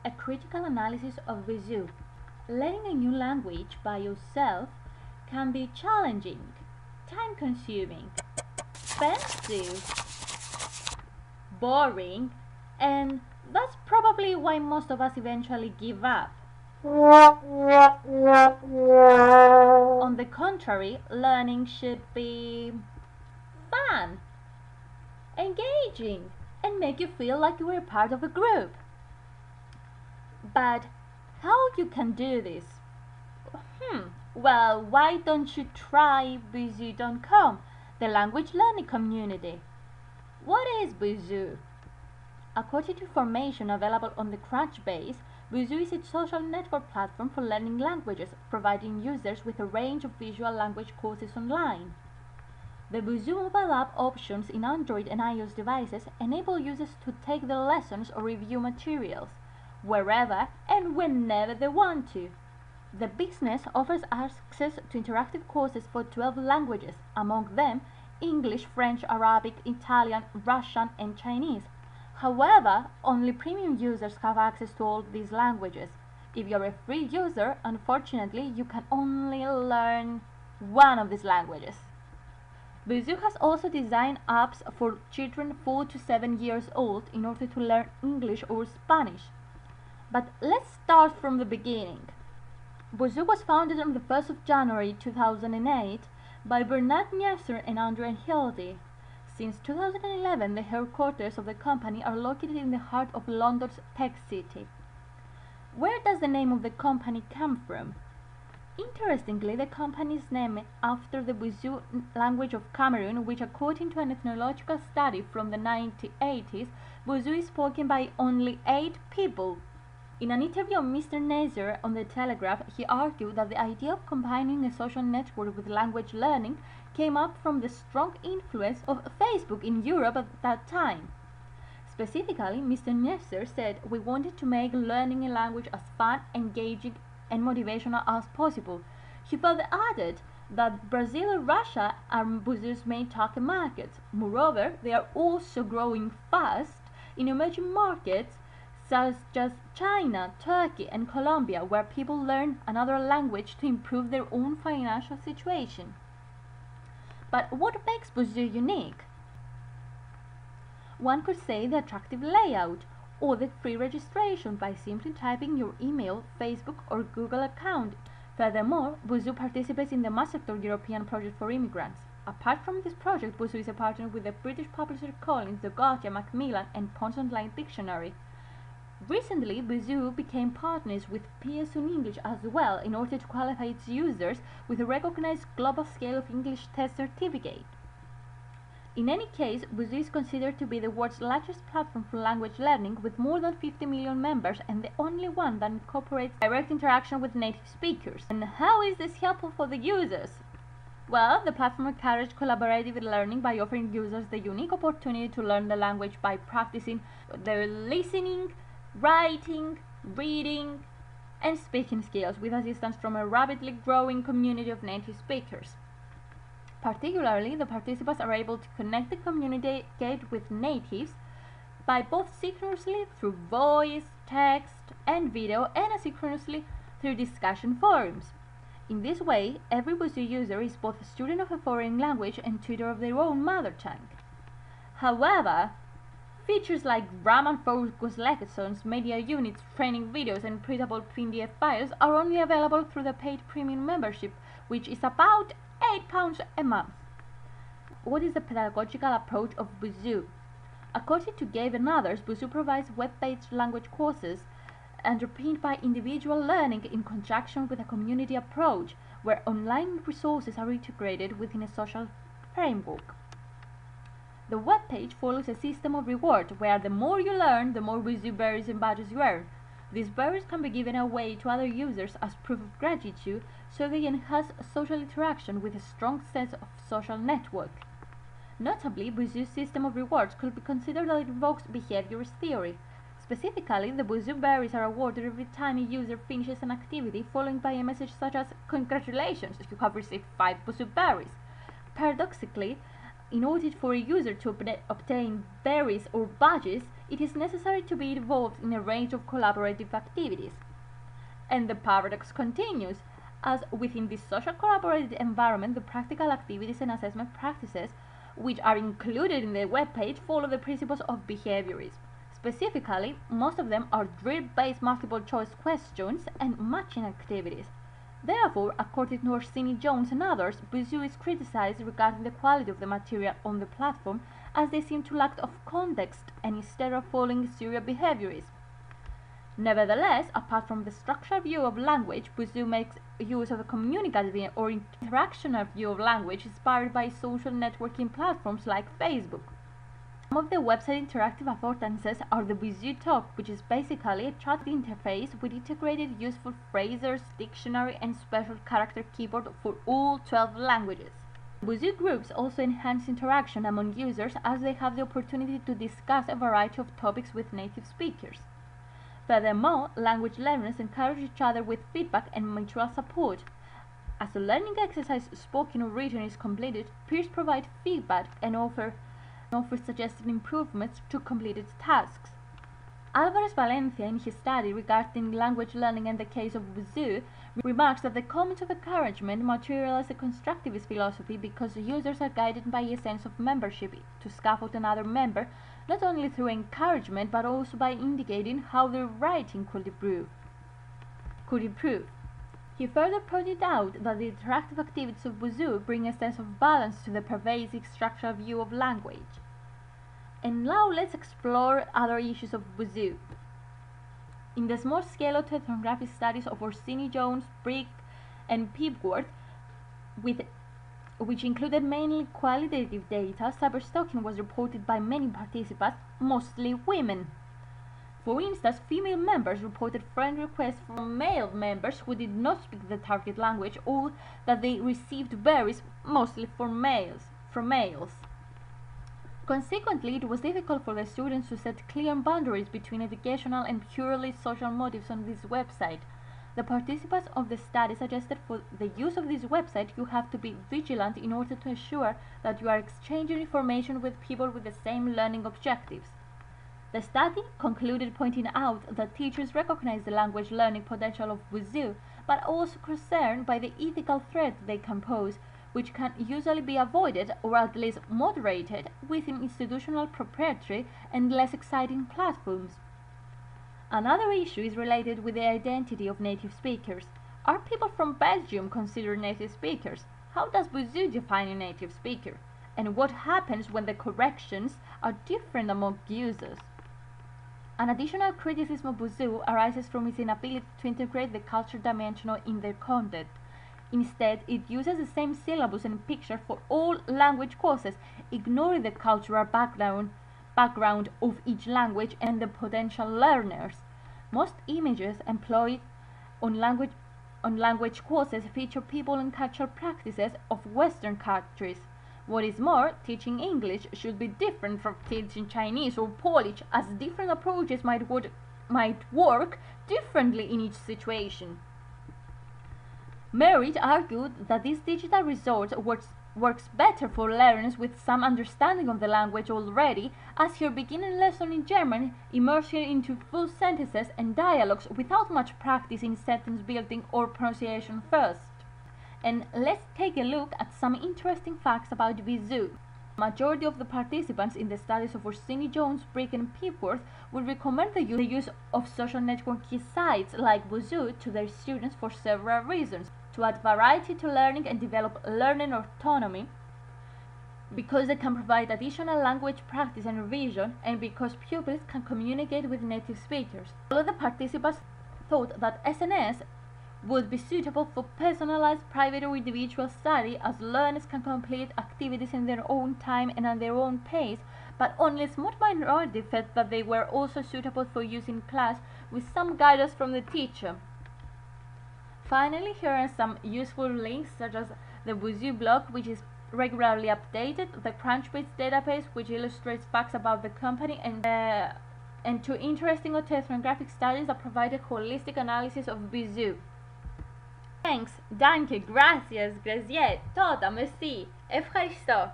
a critical analysis of Busuu. Learning a new language by yourself can be challenging, time-consuming, expensive, boring, and that's probably why most of us eventually give up. On the contrary, learning should be fun, engaging, and make you feel like you are part of a group. But how you can do this? Well, why don't you try Busuu.com, the language learning community? What is Busuu? According to information available on the Crunchbase, Busuu is a social network platform for learning languages, providing users with a range of visual language courses online. The Busuu mobile app options in Android and iOS devices enable users to take the lessons or review materials wherever and whenever they want to. The business offers access to interactive courses for 12 languages, among them English, French, Arabic, Italian, Russian, and Chinese. However, only premium users have access to all these languages. If you're a free user, unfortunately, you can only learn one of these languages. Busuu has also designed apps for children 4 to 7 years old in order to learn English or Spanish. But let's start from the beginning. Busuu was founded on the 1st of January 2008 by Bernard Niesser and Andrea Hildy. Since 2011, the headquarters of the company are located in the heart of London's Tech City. Where does the name of the company come from? Interestingly, the company is named after the Busuu language of Cameroon, which according to an ethnological study from the 1980s, Busuu is spoken by only 8 people. In an interview of Mr. Niesser on The Telegraph, he argued that the idea of combining a social network with language learning came up from the strong influence of Facebook in Europe at that time. Specifically, Mr. Niesser said, "We wanted to make learning a language as fun, engaging, and motivational as possible." He further added that Brazil and Russia are Busuu's main target markets. Moreover, they are also growing fast in emerging markets such as China, Turkey, and Colombia, where people learn another language to improve their own financial situation. But what makes Busuu unique? One could say the attractive layout, or the free registration by simply typing your email, Facebook, or Google account. Furthermore, Busuu participates in the Master European Project for Immigrants. Apart from this project, Busuu is a partner with the British publisher Collins, the Gotia, Macmillan, and Pons Online Dictionary. Recently, Busuu became partners with PSU English as well in order to qualify its users with a recognized global scale of English test certificate. In any case, Busuu is considered to be the world's largest platform for language learning with more than 50 million members and the only one that incorporates direct interaction with native speakers. And how is this helpful for the users? Well, the platform encourages collaborative learning by offering users the unique opportunity to learn the language by practicing their listening, writing, reading, and speaking skills with assistance from a rapidly growing community of native speakers. Particularly, the participants are able to connect and communicate with natives by both synchronously through voice, text, and video, and asynchronously through discussion forums. In this way, every Busuu user is both a student of a foreign language and tutor of their own mother tongue. However, features like grammar focus lessons, media units, training videos, and printable PDF files are only available through the paid premium membership, which is about £8 a month. What is the pedagogical approach of Busuu? According to Gabe and others, Busuu provides web-based language courses underpinned by individual learning in conjunction with a community approach, where online resources are integrated within a social framework. The web page follows a system of reward, where the more you learn, the more Busuu berries and badges you earn. These berries can be given away to other users as proof of gratitude, so they enhance social interaction with a strong sense of social network. Notably, Busuu's system of rewards could be considered that it invokes behaviorist theory. Specifically, the Busuu berries are awarded every time a user finishes an activity, followed by a message such as "Congratulations, you have received 5 Busuu berries." Paradoxically, in order for a user to obtain berries or badges, it is necessary to be involved in a range of collaborative activities. And the paradox continues, as within this social collaborative environment, the practical activities and assessment practices which are included in the webpage follow the principles of behaviorism. Specifically, most of them are drill-based multiple choice questions and matching activities. Therefore, according to Orsini-Jones and others, Busuu is criticized regarding the quality of the material on the platform, as they seem to lack of context and instead of following serial behaviorism. Nevertheless, apart from the structural view of language, Busuu makes use of a communicative or interactional view of language inspired by social networking platforms like Facebook. Some of the website interactive affordances are the Busuu Talk, which is basically a chat interface with integrated useful phrasers, dictionary, and special character keyboard for all 12 languages. Busuu groups also enhance interaction among users as they have the opportunity to discuss a variety of topics with native speakers. Furthermore, language learners encourage each other with feedback and mutual support. As a learning exercise spoken or written is completed, peers provide feedback and offer suggested improvements to completed tasks. Alvarez Valencia, in his study regarding language learning and the case of Busuu, remarks that the comments of encouragement materialize a constructivist philosophy because the users are guided by a sense of membership to scaffold another member, not only through encouragement but also by indicating how their writing could improve. He further pointed out that the interactive activities of Busuu bring a sense of balance to the pervasive structural view of language. And now let's explore other issues of Busuu. In the small-scale autoethnographic studies of Orsini-Jones, Brick, and Pipworth, which included mainly qualitative data, cyberstalking was reported by many participants, mostly women. For instance, female members reported friend requests from male members who did not speak the target language, or that they received berries, mostly from males. Consequently, it was difficult for the students to set clear boundaries between educational and purely social motives on this website. The participants of the study suggested for the use of this website you have to be vigilant in order to ensure that you are exchanging information with people with the same learning objectives. The study concluded pointing out that teachers recognize the language learning potential of Busuu, but also concerned by the ethical threat they can pose, which can usually be avoided or at least moderated within institutional proprietary and less exciting platforms. Another issue is related with the identity of native speakers. Are people from Belgium considered native speakers? How does Busuu define a native speaker? And what happens when the corrections are different among users? An additional criticism of Busuu arises from its inability to integrate the cultural dimension in their content. Instead, it uses the same syllabus and picture for all language courses, ignoring the cultural background of each language and the potential learners. Most images employed on language courses feature people and cultural practices of Western countries. What is more, teaching English should be different from teaching Chinese or Polish, as different approaches might work differently in each situation. Merritt argued that this digital resource works better for learners with some understanding of the language already, as her beginning lesson in German immerses her into full sentences and dialogues without much practice in sentence building or pronunciation first. And let's take a look at some interesting facts about Busuu. The majority of the participants in the studies of Orsini-Jones, Brick, and Pipworth would recommend the use of social networking sites like Busuu to their students for several reasons: to add variety to learning and develop learning autonomy, because they can provide additional language practice and revision, and because pupils can communicate with native speakers. All of the participants thought that SNS would be suitable for personalized private or individual study, as learners can complete activities in their own time and at their own pace, but only a small minority felt that they were also suitable for use in class with some guidance from the teacher. Finally, here are some useful links, such as the Busuu blog, which is regularly updated, the Crunchbase database, which illustrates facts about the company, and two interesting autoethnographic studies that provide a holistic analysis of Busuu. Thanks, danke, gracias, grazie, tota, merci, ευχαριστώ.